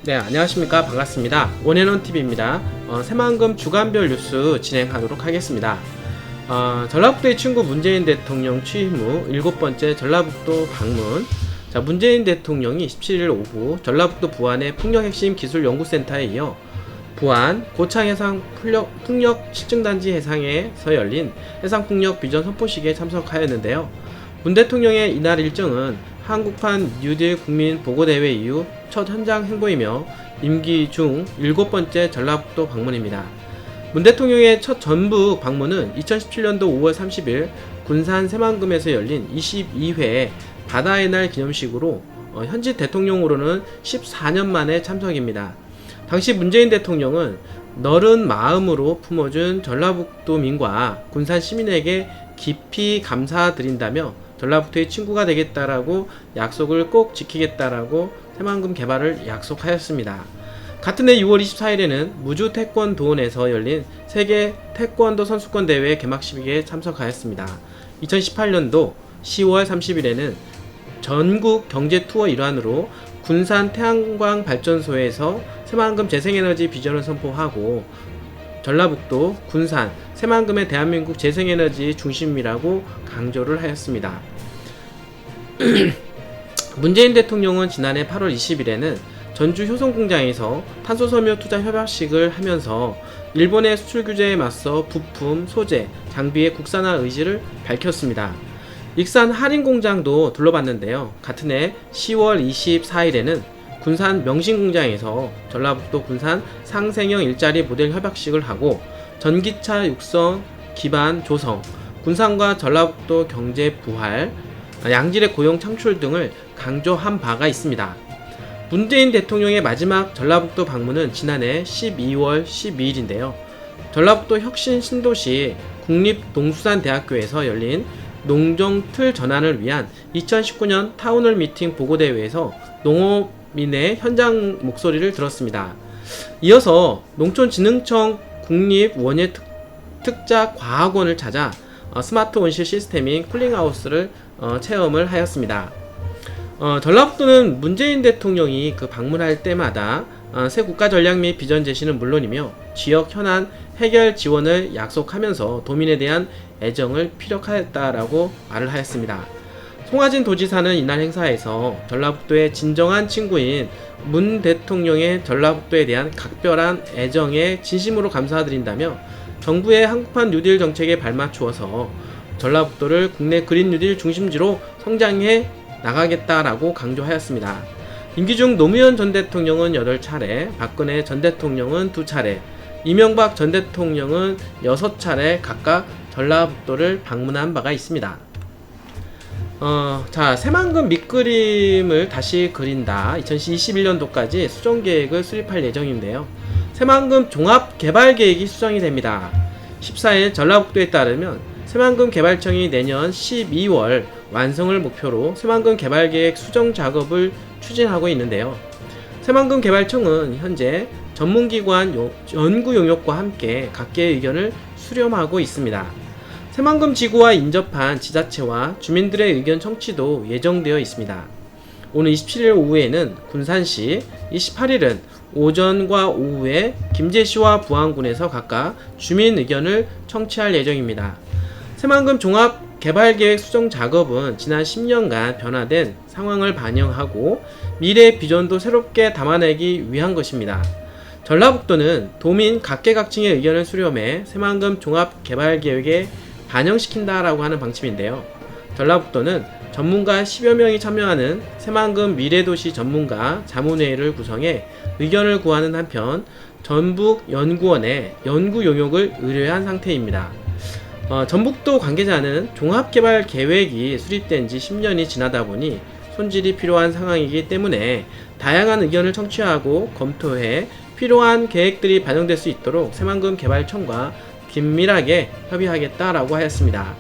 네, 안녕하십니까. 반갑습니다. 원앤원TV입니다. 새만금 주간별 뉴스 진행하도록 하겠습니다. 전라북도의 친구 문재인 대통령 취임 후 7번째 전라북도 방문. 자, 문재인 대통령이 17일 오후 전라북도 부안의 풍력핵심기술연구센터에 이어 부안 고창해상 풍력 실증단지 해상에서 열린 해상풍력 비전 선포식에 참석하였는데요. 문 대통령의 이날 일정은 한국판 뉴딜 국민 보고대회 이후 첫 현장 행보이며 임기 중 7번째 전라북도 방문입니다. 문 대통령의 첫 전북 방문은 2017년도 5월 30일 군산 새만금에서 열린 22회 바다의 날 기념식으로 현직 대통령으로는 14년 만에 참석입니다. 당시 문재인 대통령은 너른 마음으로 품어준 전라북도민과 군산 시민에게 깊이 감사드린다며 전라북도의 친구가 되겠다라고 약속을 꼭 지키겠다라고 새만금 개발을 약속하였습니다. 같은 해 6월 24일에는 무주 태권도원에서 열린 세계 태권도 선수권 대회 개막식에 참석하였습니다. 2018년도 10월 30일에는 전국 경제 투어 일환으로 군산 태양광 발전소에서 새만금 재생에너지 비전을 선포하고 전라북도, 군산, 새만금의 대한민국 재생에너지 중심이라고 강조를 하였습니다. 문재인 대통령은 지난해 8월 20일에는 전주 효성공장에서 탄소섬유 투자 협약식을 하면서 일본의 수출 규제에 맞서 부품, 소재, 장비의 국산화 의지를 밝혔습니다. 익산 할인공장도 둘러봤는데요. 같은 해 10월 24일에는 군산 명신공장에서 전라북도 군산 상생형 일자리 모델 협약식을 하고 전기차 육성 기반 조성, 군산과 전라북도 경제 부활, 양질의 고용 창출 등을 강조한 바가 있습니다. 문재인 대통령의 마지막 전라북도 방문은 지난해 12월 12일인데요. 전라북도 혁신 신도시 국립농수산대학교에서 열린 농정 틀 전환을 위한 2019년 타운홀 미팅 보고대회에서 농업인의 현장 목소리를 들었습니다. 이어서 농촌진흥청 국립원예특자과학원을 찾아 스마트 온실 시스템인 쿨링하우스를 체험을 하였습니다. 전라북도는 문재인 대통령이 방문할 때마다 새 국가전략 및 비전 제시는 물론이며 지역 현안 해결 지원을 약속하면서 도민에 대한 애정을 피력하였다라고 말을 하였습니다. 송하진 도지사는 이날 행사에서 전라북도의 진정한 친구인 문 대통령의 전라북도에 대한 각별한 애정에 진심으로 감사드린다며 정부의 한국판 뉴딜 정책에 발맞추어서 전라북도를 국내 그린 뉴딜 중심지로 성장해 나가겠다라고 강조하였습니다. 임기 중 노무현 전 대통령은 8차례, 박근혜 전 대통령은 2차례, 이명박 전 대통령은 6차례 각각 전라북도를 방문한 바가 있습니다. 자, 새만금 밑그림을 다시 그린다. 2021년도까지 수정계획을 수립할 예정인데요. 새만금 종합개발계획이 수정이 됩니다. 14일 전라북도에 따르면 새만금 개발청이 내년 12월 완성을 목표로 새만금 개발계획 수정 작업을 추진하고 있는데요. 새만금 개발청은 현재 전문기관 연구 용역과 함께 각계의 의견을 수렴하고 있습니다. 새만금 지구와 인접한 지자체와 주민들의 의견 청취도 예정되어 있습니다. 오늘 27일 오후에는 군산시, 28일은 오전과 오후에 김제시와 부안군에서 각각 주민 의견을 청취할 예정입니다. 새만금 종합개발계획 수정 작업은 지난 10년간 변화된 상황을 반영하고 미래의 비전도 새롭게 담아내기 위한 것입니다. 전라북도는 도민 각계각층의 의견을 수렴해 새만금 종합개발계획에 반영시킨다라고 하는 방침인데요. 전라북도는 전문가 10여 명이 참여하는 새만금 미래도시 전문가 자문회의를 구성해 의견을 구하는 한편 전북 연구원에 연구 용역을 의뢰한 상태입니다. 전북도 관계자는 종합개발 계획이 수립된 지 10년이 지나다 보니 손질이 필요한 상황이기 때문에 다양한 의견을 청취하고 검토해 필요한 계획들이 반영될 수 있도록 새만금 개발청과 긴밀하게 협의하겠다라고 하였습니다.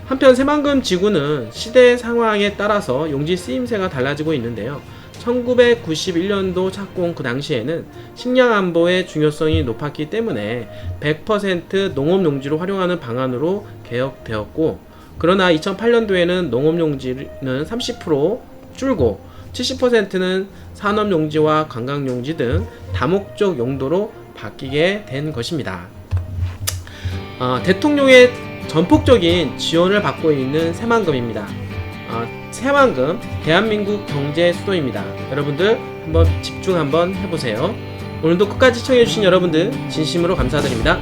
한편 새만금 지구는 시대 상황에 따라서 용지 쓰임새가 달라지고 있는데요. 1991년도 착공 그 당시에는 식량 안보의 중요성이 높았기 때문에 100% 농업용지로 활용하는 방안으로 개혁되었고, 그러나 2008년도에는 농업용지는 30% 줄고 70%는 산업용지와 관광용지 등 다목적 용도로 바뀌게 된 것입니다. 대통령의 전폭적인 지원을 받고 있는 새만금입니다. 새만금 대한민국 경제 수도입니다. 여러분들 한번 집중 한번 해보세요. 오늘도 끝까지 시청해주신 여러분들 진심으로 감사드립니다.